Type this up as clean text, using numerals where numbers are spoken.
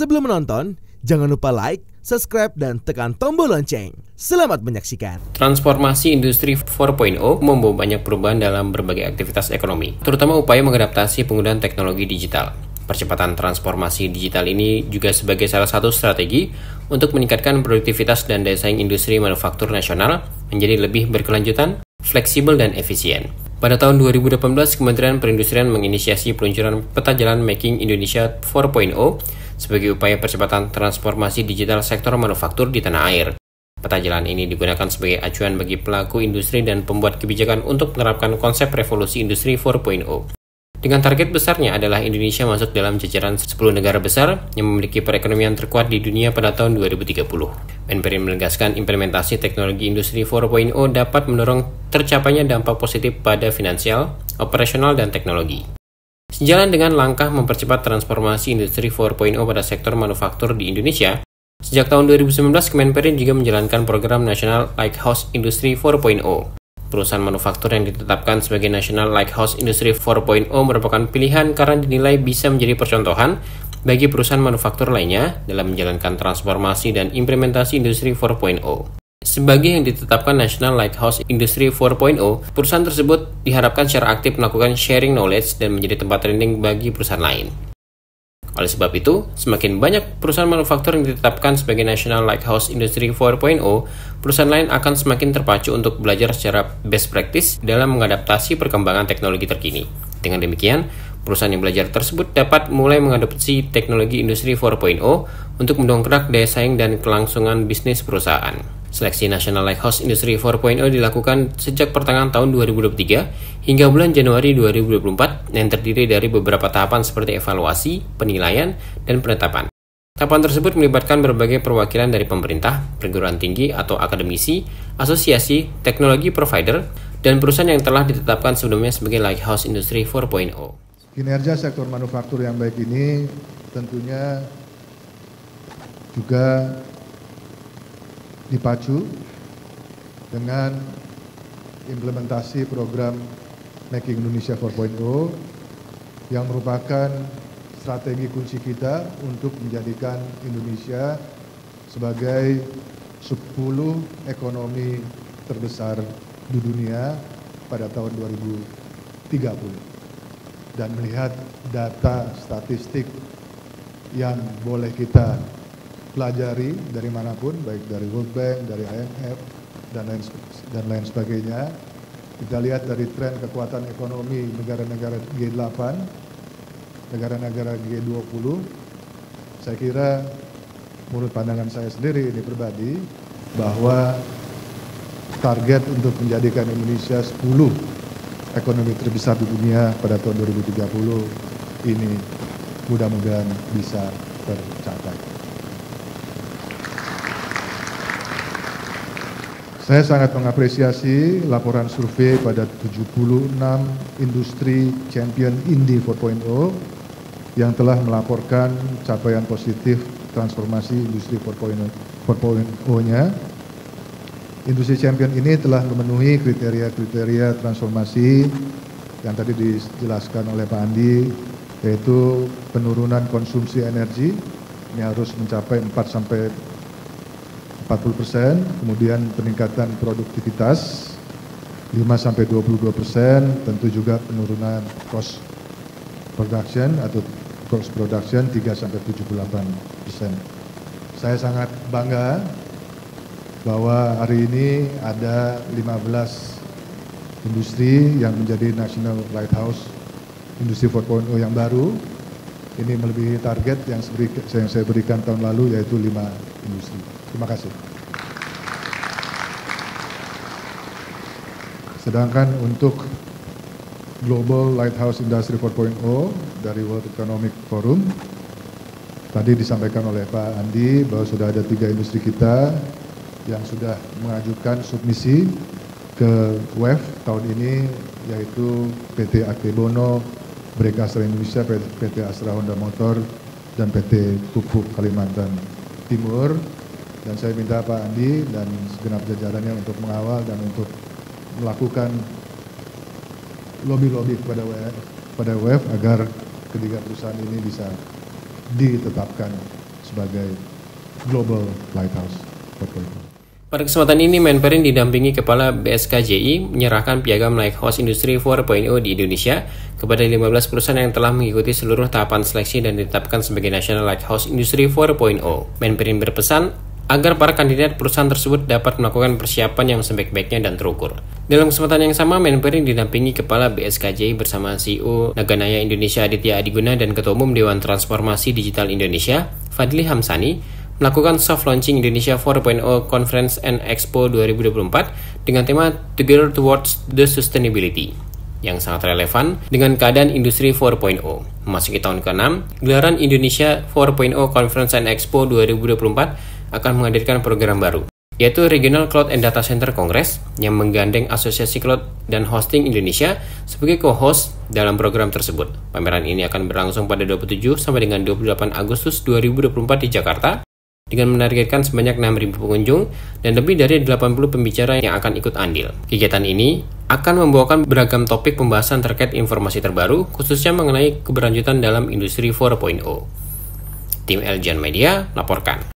Sebelum menonton, jangan lupa like, subscribe, dan tekan tombol lonceng. Selamat menyaksikan. Transformasi industri 4.0 membawa banyak perubahan dalam berbagai aktivitas ekonomi, terutama upaya mengadaptasi penggunaan teknologi digital. Percepatan transformasi digital ini juga sebagai salah satu strategi untuk meningkatkan produktivitas dan daya saing industri manufaktur nasional menjadi lebih berkelanjutan, fleksibel, dan efisien. Pada tahun 2018, Kementerian Perindustrian menginisiasi peluncuran Peta Jalan Making Indonesia 4.0 sebagai upaya percepatan transformasi digital sektor manufaktur di tanah air. Peta jalan ini digunakan sebagai acuan bagi pelaku industri dan pembuat kebijakan untuk menerapkan konsep revolusi industri 4.0. Dengan target besarnya adalah Indonesia masuk dalam jajaran 10 negara besar yang memiliki perekonomian terkuat di dunia pada tahun 2030. Menperin menegaskan implementasi teknologi industri 4.0 dapat mendorong tercapainya dampak positif pada finansial, operasional, dan teknologi. Sejalan dengan langkah mempercepat transformasi industri 4.0 pada sektor manufaktur di Indonesia, sejak tahun 2019 Kemenperin juga menjalankan program nasional Lighthouse Industry 4.0. Perusahaan manufaktur yang ditetapkan sebagai National Lighthouse Industry 4.0 merupakan pilihan karena dinilai bisa menjadi percontohan bagi perusahaan manufaktur lainnya dalam menjalankan transformasi dan implementasi industri 4.0. Sebagai yang ditetapkan National Lighthouse Industry 4.0, perusahaan tersebut diharapkan secara aktif melakukan sharing knowledge dan menjadi tempat training bagi perusahaan lain. Oleh sebab itu, semakin banyak perusahaan manufaktur yang ditetapkan sebagai National Lighthouse Industry 4.0, perusahaan lain akan semakin terpacu untuk belajar secara best practice dalam mengadaptasi perkembangan teknologi terkini. Dengan demikian, perusahaan yang belajar tersebut dapat mulai mengadopsi teknologi industri 4.0 untuk mendongkrak daya saing dan kelangsungan bisnis perusahaan. Seleksi National Lighthouse Industry 4.0 dilakukan sejak pertengahan tahun 2023 hingga bulan Januari 2024 yang terdiri dari beberapa tahapan seperti evaluasi, penilaian, dan penetapan. Tahapan tersebut melibatkan berbagai perwakilan dari pemerintah, perguruan tinggi atau akademisi, asosiasi, teknologi provider, dan perusahaan yang telah ditetapkan sebelumnya sebagai Lighthouse Industry 4.0. Kinerja sektor manufaktur yang baik ini tentunya juga dipacu dengan implementasi program Making Indonesia 4.0 yang merupakan strategi kunci kita untuk menjadikan Indonesia sebagai 10 ekonomi terbesar di dunia pada tahun 2030. Dan melihat data statistik yang boleh kita pelajari dari manapun, baik dari World Bank, dari IMF, dan lain sebagainya. Kita lihat dari tren kekuatan ekonomi negara-negara G8, negara-negara G20. Saya kira, menurut pandangan saya sendiri ini pribadi, bahwa target untuk menjadikan Indonesia 10 ekonomi terbesar di dunia pada tahun 2030 ini mudah-mudahan bisa tercapai. Saya sangat mengapresiasi laporan survei pada 76 industri champion Indie 4.0 yang telah melaporkan capaian positif transformasi industri 4.0-nya. Industri champion ini telah memenuhi kriteria-kriteria transformasi yang tadi dijelaskan oleh Pak Andi, yaitu penurunan konsumsi energi, ini harus mencapai 4-40%, kemudian peningkatan produktivitas 5-22%, tentu juga penurunan cost production atau cost production 3-78%. Saya sangat bangga bahwa hari ini ada 15 industri yang menjadi National Lighthouse Industry 4.0 yang baru. Ini melebihi target yang saya berikan tahun lalu, yaitu 5 industri. Terima kasih. Sedangkan untuk Global Lighthouse Industry 4.0 dari World Economic Forum, tadi disampaikan oleh Pak Andi bahwa sudah ada 3 industri kita yang sudah mengajukan submisi ke WEF tahun ini, yaitu PT Akebono, Brake Astra Indonesia, PT Astra Honda Motor, dan PT Pupuk Kalimantan Timur. Dan saya minta Pak Andi dan segenap jajarannya untuk mengawal dan untuk melakukan lobby-lobby kepada WEF agar ketiga perusahaan ini bisa ditetapkan sebagai Global Lighthouse 4.0. Pada kesempatan ini, Menperin didampingi Kepala BSKJI menyerahkan piagam Lighthouse Industry 4.0 di Indonesia kepada 15 perusahaan yang telah mengikuti seluruh tahapan seleksi dan ditetapkan sebagai National Lighthouse Industry 4.0. Menperin berpesan agar para kandidat perusahaan tersebut dapat melakukan persiapan yang sebaik-baiknya dan terukur. Dalam kesempatan yang sama, Menperin didampingi Kepala BSKJI bersama CEO Naganaya Indonesia Aditya Adiguna dan Ketua Umum Dewan Transformasi Digital Indonesia, Fadli Hamsani, melakukan soft launching Indonesia 4.0 Conference and Expo 2024 dengan tema Together Towards the Sustainability yang sangat relevan dengan keadaan industri 4.0. Memasuki tahun ke-6, gelaran Indonesia 4.0 Conference and Expo 2024 akan menghadirkan program baru, yaitu Regional Cloud and Data Center Congress yang menggandeng Asosiasi Cloud dan Hosting Indonesia sebagai co-host dalam program tersebut. Pameran ini akan berlangsung pada 27 sampai dengan 28 Agustus 2024 di Jakarta, dengan menargetkan sebanyak 6.000 pengunjung dan lebih dari 80 pembicara yang akan ikut andil. Kegiatan ini akan membawakan beragam topik pembahasan terkait informasi terbaru, khususnya mengenai keberlanjutan dalam industri 4.0. Tim Eljan Media laporkan.